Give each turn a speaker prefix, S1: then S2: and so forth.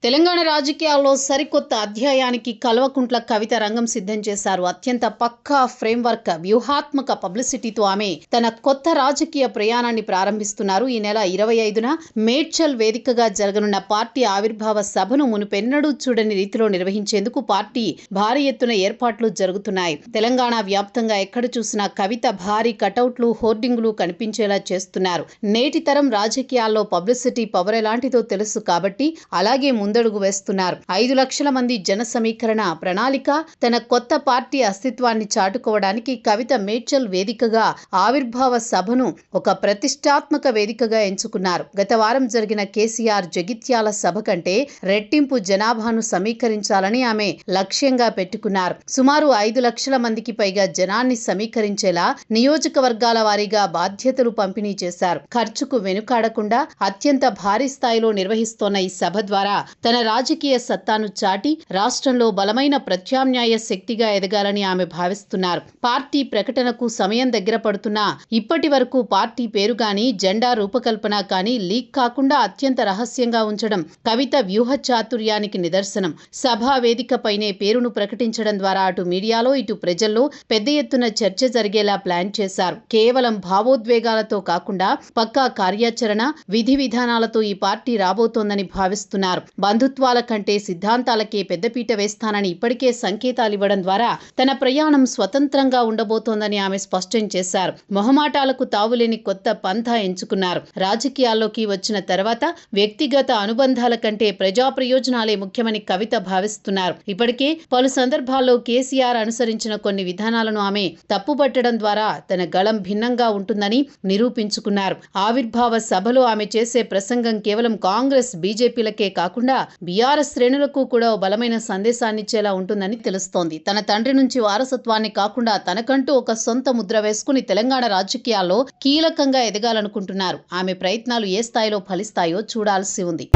S1: తెలంగాణ రాజకీయాల్లో సరికొత్త అధ్యాయానికి కల్వకుంట్ల కవిత రంగం సిద్ధం చేశారు. అత్యంత పక్కా ఫ్రేమ్వర్క్, వ్యూహాత్మక పబ్లిసిటీతో ఆమె తన కొత్త రాజకీయ ప్రయాణాన్ని ప్రారంభిస్తున్నారు. ఈ నెల 25న మేడ్చల్ వేదికగా జరగనున్న పార్టీ ఆవిర్భావ సభను మునుపెన్నడూ చూడని రీతిలో నిర్వహించేందుకు పార్టీ భారీ ఎత్తున ఏర్పాట్లు జరుగుతున్నాయి. తెలంగాణ వ్యాప్తంగా ఎక్కడ చూసినా కవిత భారీ కటౌట్లు, హోర్డింగులు కనిపించేలా చేస్తున్నారు. నేటి తరం రాజకీయాల్లో పబ్లిసిటీ పవర్ ఎలాంటిదో తెలుసు కాబట్టి అలాగే ముందడుగు వేస్తున్నారు. 5 లక్షల మంది జన సమీకరణ ప్రణాళిక, తన కొత్త పార్టీ అస్తిత్వాన్ని చాటుకోవడానికి కవిత మేడ్చల్ వేదికగా ఆవిర్భావ సభను ఒక ప్రతిష్టాత్మక వేదికగా ఎంచుకున్నారు. గత వారం జరిగిన కేసీఆర్ జగిత్యాల సభ కంటే రెట్టింపు జనాభాను సమీకరించాలని ఆమె లక్ష్యంగా పెట్టుకున్నారు. సుమారు 5 లక్షల మందికి పైగా జనాన్ని సమీకరించేలా నియోజకవర్గాల వారీగా బాధ్యతలు పంపిణీ చేశారు. ఖర్చుకు వెనుకాడకుండా అత్యంత భారీ స్థాయిలో నిర్వహిస్తోన్న ఈ సభ ద్వారా తన రాజకీయ సత్తాను చాటి రాష్ట్రంలో బలమైన ప్రత్యామ్నాయ శక్తిగా ఎదగాలని ఆమె భావిస్తున్నారు. పార్టీ ప్రకటనకు సమయం దగ్గర పడుతున్నా ఇప్పటి వరకు పార్టీ పేరు గాని, జెండా రూపకల్పన కానీ లీక్ కాకుండా అత్యంత రహస్యంగా ఉంచడం కవిత వ్యూహ చాతుర్యానికి నిదర్శనం. సభా వేదికపైనే పేరును ప్రకటించడం ద్వారా అటు మీడియాలో ఇటు ప్రజల్లో పెద్ద ఎత్తున చర్చ జరిగేలా ప్లాన్ చేశారు. కేవలం భావోద్వేగాలతో కాకుండా పక్కా కార్యాచరణ, విధి విధానాలతో ఈ పార్టీ రాబోతోందని భావిస్తున్నారు. బంధుత్వాల కంటే సిద్ధాంతాలకే పెద్దపీట వేస్తానని ఇప్పటికే సంకేతాలు ఇవ్వడం ద్వారా తన ప్రయాణం స్వతంత్రంగా ఉండబోతోందని ఆమె స్పష్టం చేశారు. మొహమాటాలకు తావులేని కొత్త పంథా ఎంచుకున్నారు. రాజకీయాల్లోకి వచ్చిన తర్వాత వ్యక్తిగత అనుబంధాల కంటే ప్రజా ప్రయోజనాలే ముఖ్యమని కవిత భావిస్తున్నారు. ఇప్పటికే పలు సందర్భాల్లో కేసీఆర్ అనుసరించిన కొన్ని విధానాలను ఆమె తప్పుపట్టడం ద్వారా తన గళం భిన్నంగా ఉంటుందని నిరూపించుకున్నారు. ఆవిర్భావ సభలో ఆమె చేసే ప్రసంగం కేవలం కాంగ్రెస్, బీజేపీలకే కాకుండా బీఆర్ఎస్ శ్రేణులకు కూడా బలమైన సందేశాన్నిచ్చేలా ఉంటుందని తెలుస్తోంది. తన తండ్రి నుంచి వారసత్వాన్ని కాకుండా తనకంటూ ఒక సొంత ముద్ర వేసుకుని తెలంగాణ రాజకీయాల్లో కీలకంగా ఎదగాలనుకుంటున్నారు. ఆమె ప్రయత్నాలు ఏ స్థాయిలో ఫలిస్తాయో చూడాల్సి ఉంది.